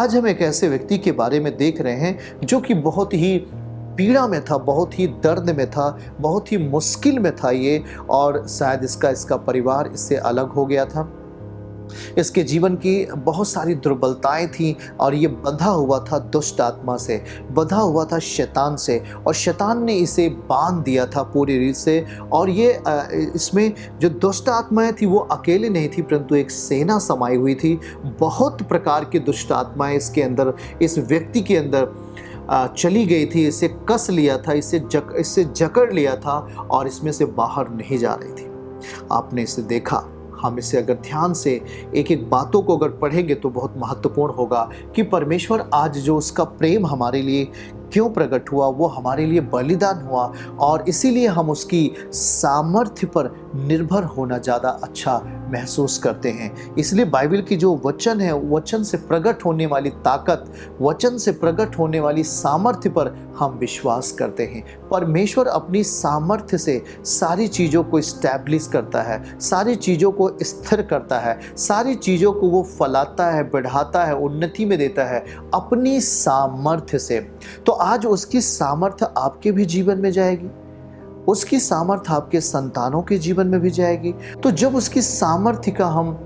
आज हम एक ऐसे व्यक्ति के बारे में देख रहे हैं जो कि बहुत ही पीड़ा में था, बहुत ही दर्द में था, बहुत ही मुश्किल में था ये, और शायद इसका परिवार इससे अलग हो गया था। इसके जीवन की बहुत सारी दुर्बलताएं थी और ये बंधा हुआ था दुष्ट आत्मा से, बंधा हुआ था शैतान से, और शैतान ने इसे बांध दिया था पूरी रीत से। और ये इसमें जो दुष्ट आत्माएं थी वो अकेले नहीं थी, परंतु एक सेना समाई हुई थी। बहुत प्रकार की दुष्ट आत्माएं इसके अंदर, इस व्यक्ति के अंदर चली गई थी, इसे कस लिया था, इससे जकड़ लिया था और इसमें से बाहर नहीं जा रही थी। आपने इसे देखा। हम इसे अगर ध्यान से एक एक बातों को अगर पढ़ेंगे तो बहुत महत्वपूर्ण होगा कि परमेश्वर आज जो उसका प्रेम हमारे लिए क्यों प्रकट हुआ, वो हमारे लिए बलिदान हुआ, और इसीलिए हम उसकी सामर्थ्य पर निर्भर होना ज़्यादा अच्छा महसूस करते हैं। इसलिए बाइबल की जो वचन है, वचन से प्रकट होने वाली ताकत, वचन से प्रकट होने वाली सामर्थ्य पर हम विश्वास करते हैं। परमेश्वर अपनी सामर्थ्य से सारी चीज़ों को इस्टेब्लिश करता है, सारी चीज़ों को स्थिर करता है, सारी चीज़ों को वो फलाता है, बढ़ाता है, उन्नति में देता है अपनी सामर्थ्य से। तो आज उसकी सामर्थ्य आपके भी जीवन में जाएगी, उसकी सामर्थ्य आपके संतानों के जीवन में भी जाएगी। तो जब उसकी सामर्थ्य का हम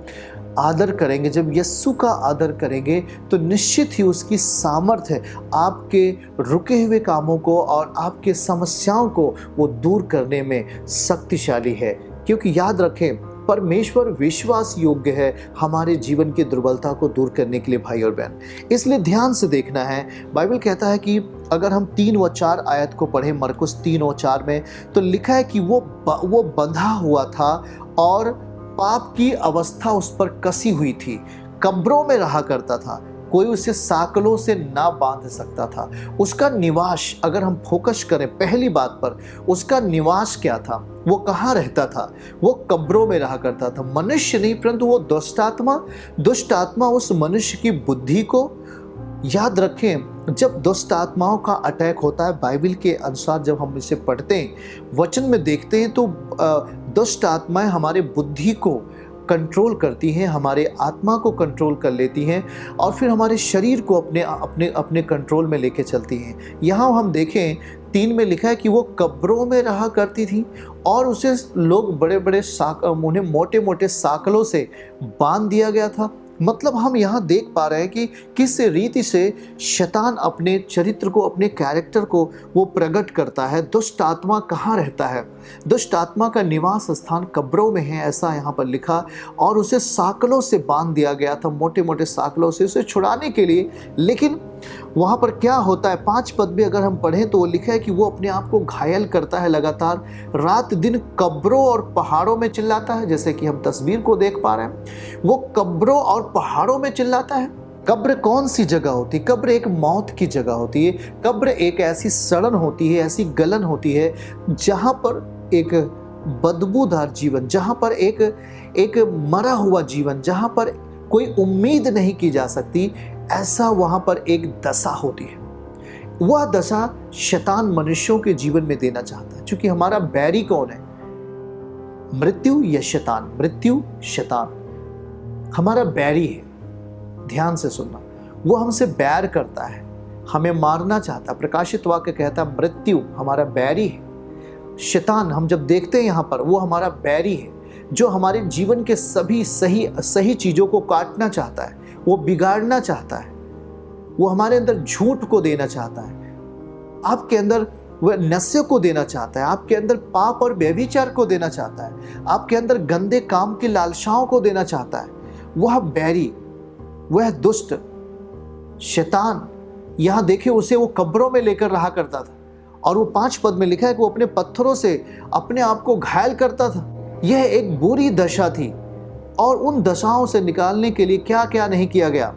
आदर करेंगे, जब यीशु का आदर करेंगे, तो निश्चित ही उसकी सामर्थ्य आपके रुके हुए कामों को और आपके समस्याओं को वो दूर करने में शक्तिशाली है। क्योंकि याद रखें, परमेश्वर विश्वास योग्य है हमारे जीवन की दुर्बलता को दूर करने के लिए भाई और बहन। इसलिए ध्यान से देखना है। बाइबल कहता है कि अगर हम 3 व 4 आयत को पढ़ें, मरकुस 3 व 4 में, तो लिखा है कि वो बंधा हुआ था और पाप की अवस्था उस पर कसी हुई थी, कब्रों में रहा करता था, कोई उसे साकलों से ना बांध सकता था। उसका निवास, अगर हम फोकस करें पहली बात पर, उसका निवास क्या था, वो कहाँ रहता था? वो कब्रों में रहा करता था। मनुष्य नहीं, परंतु वो दुष्ट आत्मा उस मनुष्य की बुद्धि को, याद रखें, जब दुष्ट आत्माओं का अटैक होता है, बाइबल के अनुसार जब हम इसे पढ़ते हैं, वचन में देखते हैं, तो दुष्ट आत्माएं हमारे बुद्धि को कंट्रोल करती हैं, हमारे आत्मा को कंट्रोल कर लेती हैं और फिर हमारे शरीर को अपने कंट्रोल में लेके चलती हैं। यहाँ हम देखें 3 में लिखा है कि वो कब्रों में रहा करती थी और उसे लोग उन्हें मोटे मोटे साकलों से बांध दिया गया था। मतलब हम यहाँ देख पा रहे हैं कि किस रीति से शैतान अपने चरित्र को, अपने कैरेक्टर को वो प्रकट करता है। दुष्ट आत्मा कहाँ रहता है? दुष्ट आत्मा का निवास स्थान कब्रों में है, ऐसा यहाँ पर लिखा, और उसे साकलों से बांध दिया गया था, मोटे मोटे साकलों से उसे छुड़ाने के लिए। लेकिन वहाँ पर क्या होता है, 5 पद भी अगर हम पढ़ें तो वो लिखा है कि वो अपने आप को घायल करता है, लगातार रात दिन कब्रों और पहाड़ों में चिल्लाता है। जैसे कि हम तस्वीर को देख पा रहे हैं, वो कब्रों और पहाड़ों में चिल्लाता है। कब्र कौन सी जगह होती है? कब्र एक मौत की जगह होती है। कब्र एक ऐसी सड़न होती है, ऐसी गलन होती है जहाँ पर एक बदबूदार जीवन, जहाँ पर एक मरा हुआ जीवन, जहाँ पर कोई उम्मीद नहीं की जा सकती, ऐसा वहाँ पर एक दशा होती है। वह दशा शैतान मनुष्यों के जीवन में देना चाहता है। क्योंकि हमारा बैरी कौन है? मृत्यु या शैतान? मृत्यु, शैतान हमारा बैरी है। ध्यान से सुनना, वो हमसे बैर करता है, हमें मारना चाहता है। प्रकाशित वाक्य कहता है मृत्यु हमारा बैरी है। शैतान हम जब देखते हैं यहाँ पर, वो हमारा बैरी है जो हमारे जीवन के सभी सही चीज़ों को काटना चाहता है, वो बिगाड़ना चाहता है, वो हमारे अंदर झूठ को देना चाहता है, आपके अंदर वह नशे को देना चाहता है, आपके अंदर पाप और व्यभिचार को देना चाहता है, आपके अंदर गंदे काम की लालसाओं को देना चाहता है। वह बैरी, वह दुष्ट शैतान, यहाँ देखिए उसे वो कब्रों में लेकर रहा करता था और वो 5 पद में लिखा है कि वो अपने पत्थरों से अपने आप को घायल करता था। यह एक बुरी दशा थी और उन दशाओं से निकालने के लिए क्या क्या नहीं किया गया।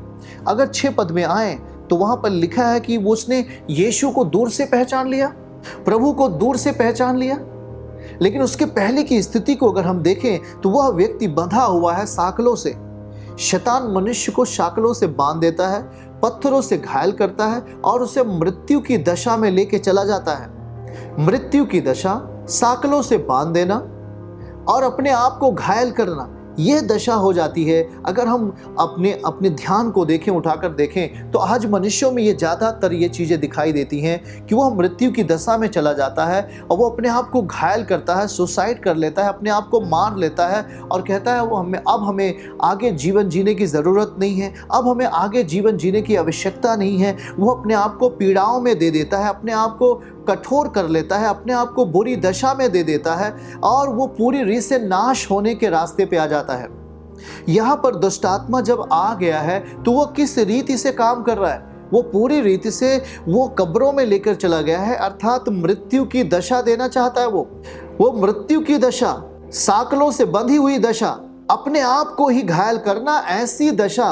अगर 6 पद में आए तो वहां पर लिखा है कि उसने यीशु को दूर से पहचान लिया, प्रभु को दूर से पहचान लिया। लेकिन उसके पहले की स्थिति को अगर हम देखें तो वह व्यक्ति बंधा हुआ है साकलों से। शैतान मनुष्य को साकलों से बांध देता है, पत्थरों से घायल करता है और उसे मृत्यु की दशा में लेके चला जाता है। मृत्यु की दशा, साकलों से बांध देना और अपने आप को घायल करना, ये दशा हो जाती है। अगर हम अपने ध्यान को देखें, उठाकर देखें, तो आज मनुष्यों में ये ज़्यादातर ये चीज़ें दिखाई देती हैं कि वो मृत्यु की दशा में चला जाता है और वो अपने आप को घायल करता है, सुसाइड कर लेता है, अपने आप को मार लेता है और कहता है अब हमें आगे जीवन जीने की ज़रूरत नहीं है, अब हमें आगे जीवन जीने की आवश्यकता नहीं है। वो अपने आप को पीड़ाओं में दे देता है, अपने आप को कठोर कर लेता है, अपने आप को बुरी दशा में दे देता है और वो पूरी रीत से नाश होने के रास्ते पे आ जाता है। यहाँ पर दुष्ट आत्मा जब आ गया है तो वो किस रीति से काम कर रहा है? वो पूरी रीति से वो कब्रों में लेकर चला गया है, अर्थात मृत्यु की दशा देना चाहता है। वो मृत्यु की दशा, साकलों से बंधी हुई दशा, अपने आप को ही घायल करना, ऐसी दशा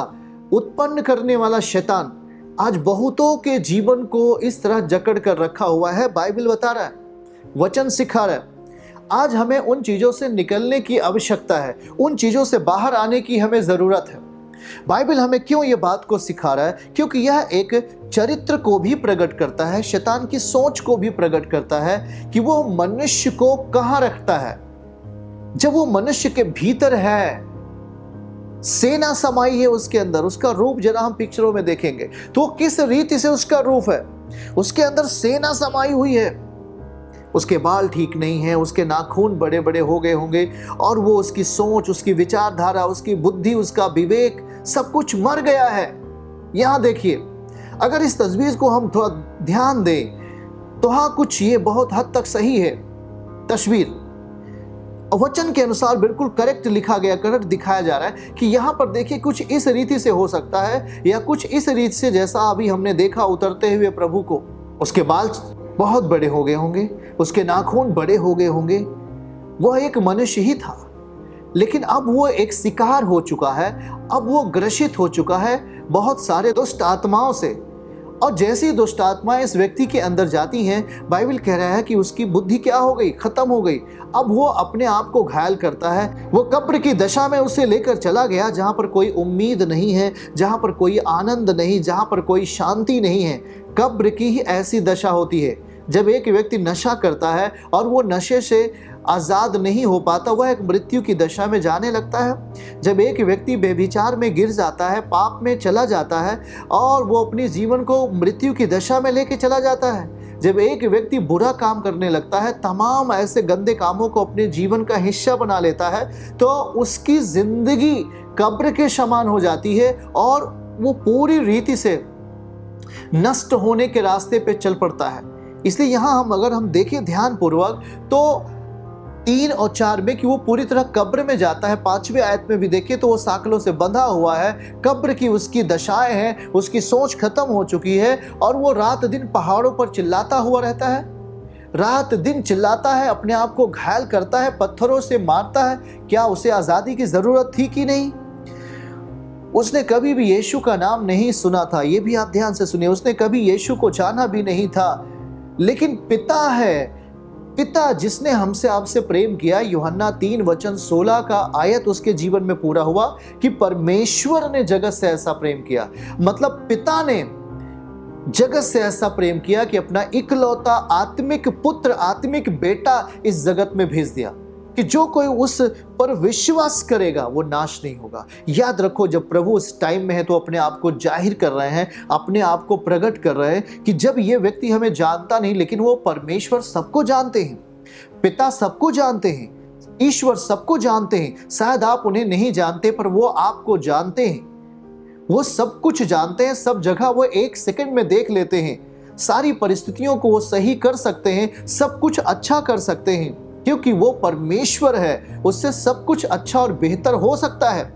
उत्पन्न करने वाला शैतान आज बहुतों के जीवन को इस तरह जकड़ कर रखा हुआ है। बाइबल बता रहा है, वचन सिखा रहा है, आज हमें उन चीज़ों से निकलने की आवश्यकता है, उन चीज़ों से बाहर आने की हमें ज़रूरत है। बाइबल हमें क्यों ये बात को सिखा रहा है? क्योंकि यह एक चरित्र को भी प्रकट करता है, शैतान की सोच को भी प्रकट करता है कि वो मनुष्य को कहाँ रखता है। जब वो मनुष्य के भीतर है, सेना समाई है उसके अंदर, उसका रूप जरा हम पिक्चरों में देखेंगे तो किस रीति से उसका रूप है। उसके अंदर सेना समाई हुई है, उसके बाल ठीक नहीं है, उसके नाखून बड़े बड़े हो गए होंगे और वो उसकी सोच, उसकी विचारधारा, उसकी बुद्धि, उसका विवेक सब कुछ मर गया है। यहां देखिए, अगर इस तस्वीर को हम थोड़ा ध्यान दें तो हाँ, कुछ ये बहुत हद तक सही है तस्वीर। वचन के अनुसार बिल्कुल करेक्ट लिखा गया, करेक्ट दिखाया जा रहा है कि यहाँ पर देखिए कुछ इस रीति से हो सकता है या कुछ इस रीति से जैसा अभी हमने देखा उतरते हुए प्रभु को। उसके बाल बहुत बड़े हो गए होंगे, उसके नाखून बड़े हो गए होंगे। वह एक मनुष्य ही था, लेकिन अब वो एक शिकार हो चुका है, अब वो ग्रसित हो चुका है बहुत सारे दुष्ट आत्माओं से। और जैसी दुष्ट आत्माएं इस व्यक्ति के अंदर जाती हैं, बाइबल कह रहा है कि उसकी बुद्धि क्या हो गई? खत्म हो गई। अब वो अपने आप को घायल करता है। वो कब्र की दशा में उसे लेकर चला गया, जहां पर कोई उम्मीद नहीं है, जहां पर कोई आनंद नहीं, जहां पर कोई शांति नहीं है। कब्र की ही ऐसी दशा होती है। जब एक व्यक्ति नशा करता है और वो नशे से आज़ाद नहीं हो पाता, वह एक मृत्यु की दशा में जाने लगता है। जब एक व्यक्ति बेविचार में गिर जाता है, पाप में चला जाता है और वो अपने जीवन को मृत्यु की दशा में लेके चला जाता है। जब एक व्यक्ति बुरा काम करने लगता है, तमाम ऐसे गंदे कामों को अपने जीवन का हिस्सा बना लेता है, तो उसकी जिंदगी कब्र के समान हो जाती है और वो पूरी रीति से नष्ट होने के रास्ते पे चल पड़ता है। इसलिए यहाँ अगर हम देखें ध्यानपूर्वक तो 3 और 4 में कि वो पूरी तरह कब्र में जाता है। 5वें आयत में भी देखिए तो वो साकलों से बंधा हुआ है, कब्र की उसकी दशाएं हैं, उसकी सोच खत्म हो चुकी है और वो रात दिन पहाड़ों पर चिल्लाता हुआ रहता है, रात दिन चिल्लाता है, अपने आप को घायल करता है, पत्थरों से मारता है। क्या उसे आज़ादी की ज़रूरत थी कि नहीं? उसने कभी भी यीशु का नाम नहीं सुना था, ये भी आप ध्यान से सुनिए। उसने कभी यीशु को जाना भी नहीं था, लेकिन पिता है, पिता जिसने हमसे आपसे प्रेम किया। यूहन्ना 3:16 का आयत उसके जीवन में पूरा हुआ कि परमेश्वर ने जगत से ऐसा प्रेम किया। मतलब पिता ने जगत से ऐसा प्रेम किया कि अपना इकलौता आत्मिक पुत्र, आत्मिक बेटा इस जगत में भेज दिया कि जो कोई उस पर विश्वास करेगा वो नाश नहीं होगा। याद रखो, जब प्रभु उस टाइम में है तो अपने आप को जाहिर कर रहे हैं, अपने आप को प्रकट कर रहे हैं कि जब ये व्यक्ति हमें जानता नहीं, लेकिन वो परमेश्वर सबको जानते हैं, पिता सबको जानते हैं, ईश्वर सबको जानते हैं। शायद आप उन्हें नहीं जानते पर वो आपको जानते हैं। वो सब कुछ जानते हैं, सब जगह वो 1 सेकंड में देख लेते हैं, सारी परिस्थितियों को वो सही कर सकते हैं, सब कुछ अच्छा कर सकते हैं, क्योंकि वो परमेश्वर है, उससे सब कुछ अच्छा और बेहतर हो सकता है।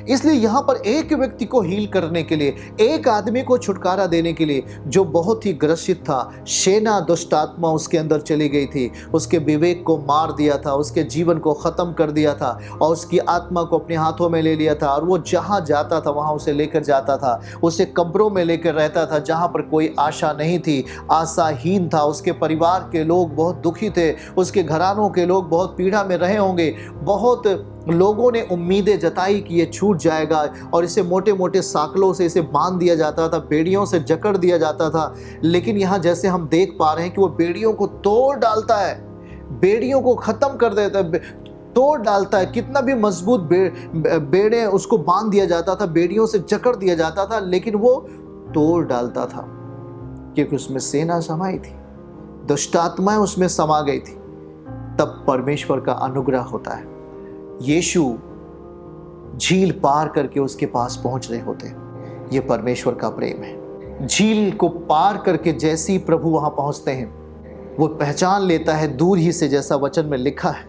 इसलिए यहाँ पर एक व्यक्ति को हील करने के लिए, एक आदमी को छुटकारा देने के लिए जो बहुत ही ग्रसित था, सेना दुष्ट आत्मा उसके अंदर चली गई थी, उसके विवेक को मार दिया था, उसके जीवन को ख़त्म कर दिया था और उसकी आत्मा को अपने हाथों में ले लिया था। और वो जहाँ जाता था वहाँ उसे लेकर जाता था, उसे कब्रों में लेकर रहता था जहाँ पर कोई आशा नहीं थी, आशाहीन था। उसके परिवार के लोग बहुत दुखी थे, उसके घरानों के लोग बहुत पीड़ा में रहे होंगे। बहुत लोगों ने उम्मीदें जताई कि ये छूट जाएगा और इसे मोटे मोटे साकलों से इसे बांध दिया जाता था, बेड़ियों से जकड़ दिया जाता था। लेकिन यहाँ जैसे हम देख पा रहे हैं कि वो बेड़ियों को तोड़ डालता है, बेड़ियों को ख़त्म कर देता है। तोड़ डालता है। कितना भी मजबूत बेड़े उसको बांध दिया जाता था, बेड़ियों से जकड़ दिया जाता था, लेकिन वो तोड़ डालता था, क्योंकि उसमें सेना समाई थी, दुष्ट आत्माएं उसमें समा गई थी। तब परमेश्वर का अनुग्रह होता है। यीशु झील पार करके उसके पास पहुंच रहे होते। ये परमेश्वर का प्रेम है। झील को पार करके जैसे ही प्रभु वहां पहुंचते हैं, वो पहचान लेता है दूर ही से, जैसा वचन में लिखा है,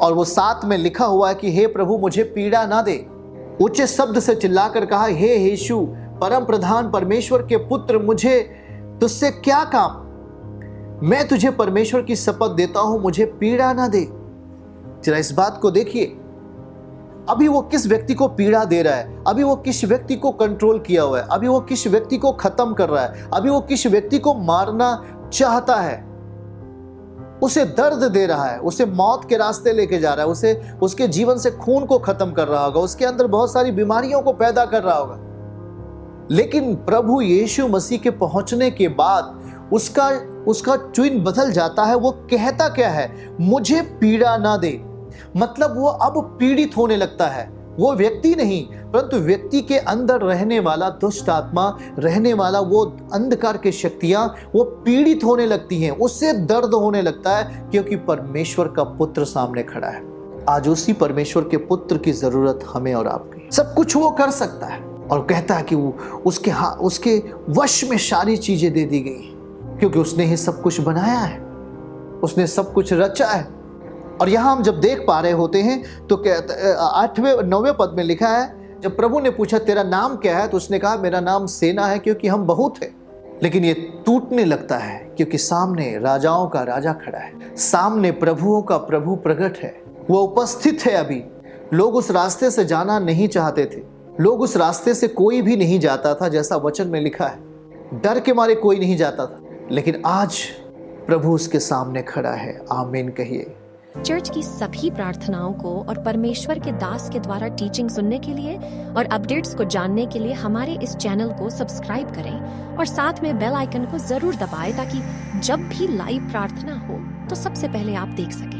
और वो साथ में लिखा हुआ है कि हे प्रभु मुझे पीड़ा ना दे। ऊंचे शब्द से चिल्लाकर कहा, हे यीशु परम प्रधान परमेश्वर के पुत्र, मुझे तुझसे क्या काम? मैं तुझे परमेश्वर की शपथ देता हूं, मुझे पीड़ा ना दे। जरा इस बात को देखिए, अभी वो किस व्यक्ति को पीड़ा दे रहा है, अभी वो किस व्यक्ति को कंट्रोल किया हुआ है, अभी वो किस व्यक्ति को खत्म कर रहा है, अभी वो किस व्यक्ति को मारना चाहता है, उसे दर्द दे रहा है, उसे मौत के रास्ते लेके जा रहा है, उसे उसके जीवन से खून को खत्म कर रहा होगा, उसके अंदर बहुत सारी बीमारियों को पैदा कर रहा होगा। लेकिन प्रभु यीशु मसीह के पहुंचने के बाद उसका ट्विन बदल जाता है। वो कहता क्या है? मुझे पीड़ा ना दे। मतलब वो अब पीड़ित होने लगता है। वो व्यक्ति नहीं, परंतु व्यक्ति के अंदर रहने वाला दुष्ट आत्मा, रहने वाला वो अंधकार की शक्तियां, वो पीड़ित होने लगती हैं, उससे दर्द होने लगता है, क्योंकि परमेश्वर का पुत्र सामने खड़ा है। आज उसी परमेश्वर के पुत्र की जरूरत हमें और आपकी। सब कुछ वो कर सकता है, और कहता है कि वो उसके वश में सारी चीजें दे दी गई, क्योंकि उसने ही सब कुछ बनाया है, उसने सब कुछ रचा है। और यहां हम जब देख पा रहे होते हैं तो 8वें-9वें पद में लिखा है, जब प्रभु ने पूछा तेरा नाम क्या है, तो उसने कहा मेरा नाम सेना है, क्योंकि हम बहुत हैं। लेकिन ये टूटने लगता है, क्योंकि सामने राजाओं का राजा खड़ा है, सामने प्रभुओं का प्रभु प्रकट है, वो उपस्थित है। अभी लोग उस रास्ते से जाना नहीं चाहते थे, लोग उस रास्ते से कोई भी नहीं जाता था, जैसा वचन में लिखा है, डर के मारे कोई नहीं जाता था। लेकिन आज प्रभु उसके सामने खड़ा है। आमीन कहिए। चर्च की सभी प्रार्थनाओं को और परमेश्वर के दास के द्वारा टीचिंग सुनने के लिए और अपडेट्स को जानने के लिए हमारे इस चैनल को सब्सक्राइब करें और साथ में बेल आइकन को जरूर दबाएं, ताकि जब भी लाइव प्रार्थना हो तो सबसे पहले आप देख सकें।